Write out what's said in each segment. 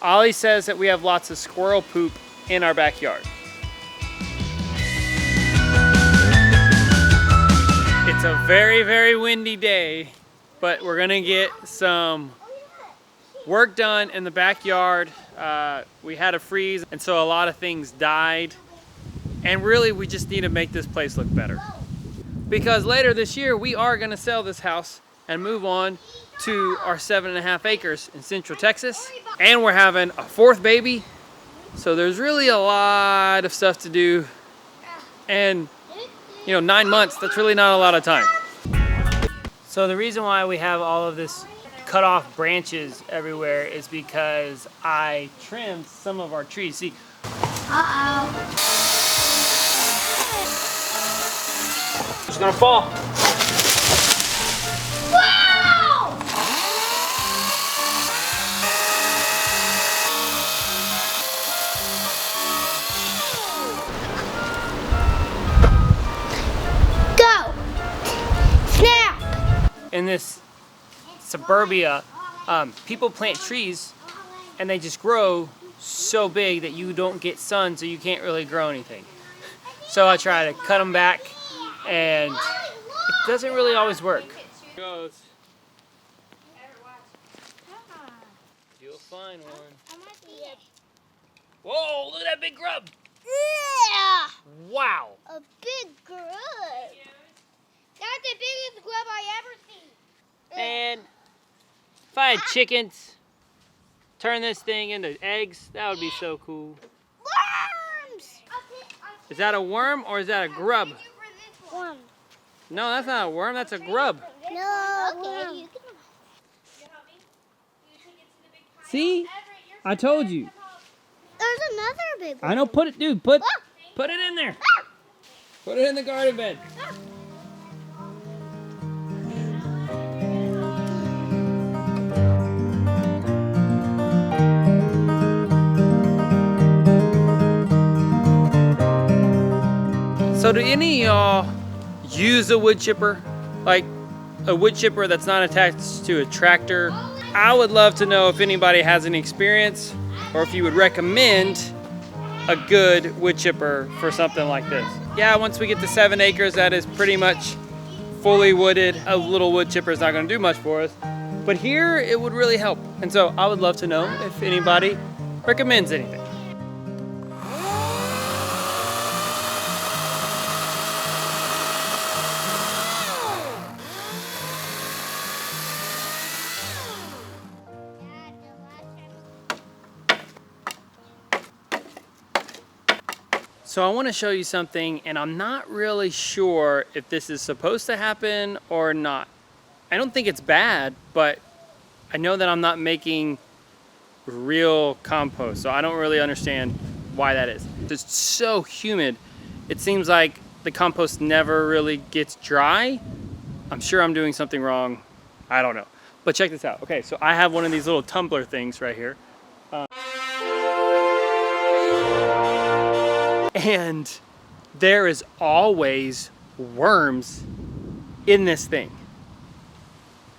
Ollie says that we have lots of squirrel poop in our backyard. It's a very, very windy day, but we're gonna get some work done in the backyard. We had a freeze, and so a lot of things died. And really, we just need to make this place look better. Because later this year, we are gonna sell this house and move on to our 7.5 acres in Central Texas. And we're having a 4th baby. So there's really a lot of stuff to do. And, you know, 9 months, that's really not a lot of time. So the reason why we have all of this cut off branches everywhere is because I trimmed some of our trees. See? It's gonna fall. Wow! Go! Snap! In this suburbia, people plant trees and they just grow so big that you don't get sun, so you can't really grow anything. So I try to cut them back, and it doesn't really always work. Goes. You'll find one. Whoa, look at that big grub. Yeah! Wow. A big grub. That's the biggest grub I ever seen. And if I had chickens, turn this thing into eggs, that would be so cool. Worms! Is that a worm or is that a grub? Worm. No, that's not a worm, that's a grub. No, worm. See? I told you. There's another big one. I know, put it, dude, put it in there. Put it in the garden bed. So do any of y'all use a wood chipper? Like a wood chipper that's not attached to a tractor? I would love to know if anybody has any experience or if you would recommend a good wood chipper for something like this. Yeah, once we get to 7 acres, that is pretty much fully wooded. A little wood chipper is not gonna do much for us. But here, it would really help. And so I would love to know if anybody recommends anything. So I want to show you something, and I'm not really sure if this is supposed to happen or not. I don't think it's bad, but I know that I'm not making real compost, so I don't really understand why that is. It's so humid. It seems like the compost never really gets dry. I'm sure I'm doing something wrong. I don't know. But check this out. Okay, so I have one of these little tumbler things right here. And there is always worms in this thing.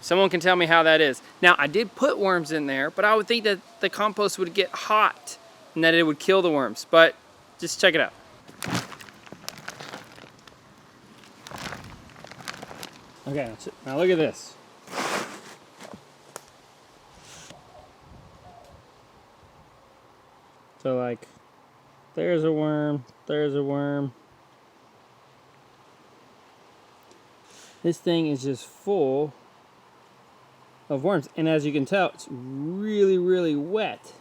Someone can tell me how that is. Now, I did put worms in there, but I would think that the compost would get hot and that it would kill the worms. But just check it out. Okay, now look at this. So like, there's a worm, there's a worm. This thing is just full of worms. And as you can tell, it's really, really wet.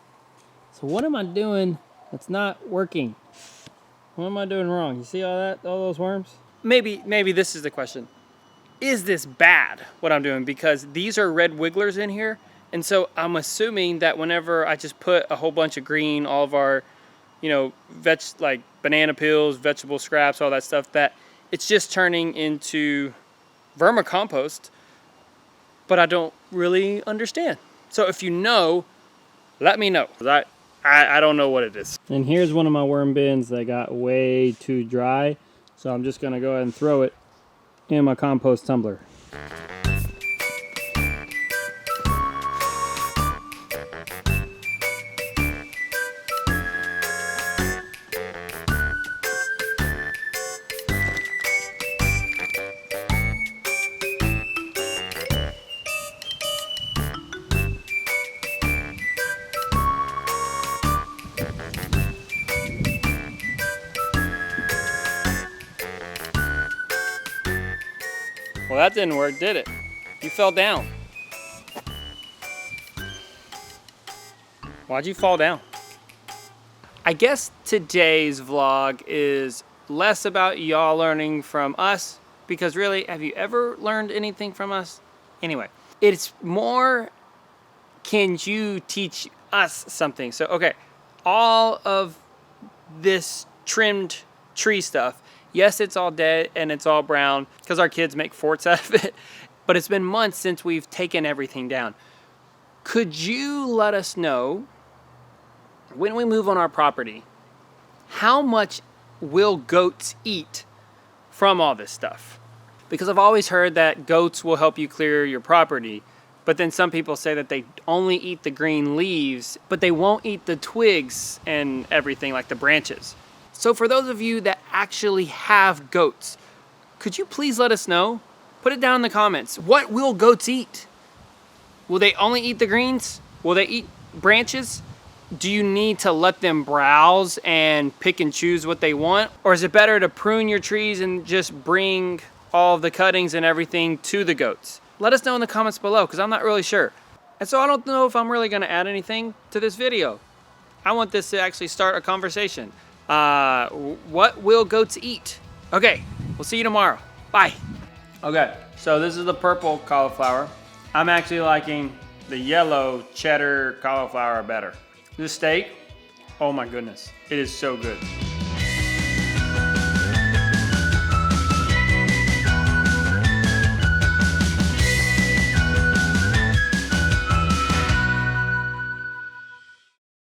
So what am I doing that's not working? What am I doing wrong? You see all that, all those worms? Maybe this is the question. Is this bad, what I'm doing? Because these are red wigglers in here. And so I'm assuming that whenever I just put a whole bunch of green, all of our, you know, like banana peels, vegetable scraps, all that stuff, that it's just turning into vermicompost, but I don't really understand. So if you know, let me know. I don't know what it is. And here's one of my worm bins that got way too dry. So I'm just gonna go ahead and throw it in my compost tumbler. Well, that didn't work, did it? You fell down. Why'd you fall down? I guess today's vlog is less about y'all learning from us, because really, have you ever learned anything from us? Anyway, it's more, can you teach us something? So, okay, all of this trimmed tree stuff, yes, it's all dead and it's all brown because our kids make forts out of it, but it's been months since we've taken everything down. Could you let us know, when we move on our property, how much will goats eat from all this stuff? Because I've always heard that goats will help you clear your property, but then some people say that they only eat the green leaves, but they won't eat the twigs and everything, like the branches. So for those of you that actually have goats, could you please let us know? Put it down in the comments. What will goats eat? Will they only eat the greens? Will they eat branches? Do you need to let them browse and pick and choose what they want? Or is it better to prune your trees and just bring all of the cuttings and everything to the goats? Let us know in the comments below, because I'm not really sure. And so I don't know if I'm really gonna add anything to this video. I want this to actually start a conversation. What will goats eat? Okay, we'll see you tomorrow. Bye. Okay, so this is the purple cauliflower. I'm actually liking the yellow cheddar cauliflower better. This steak, oh my goodness, it is so good.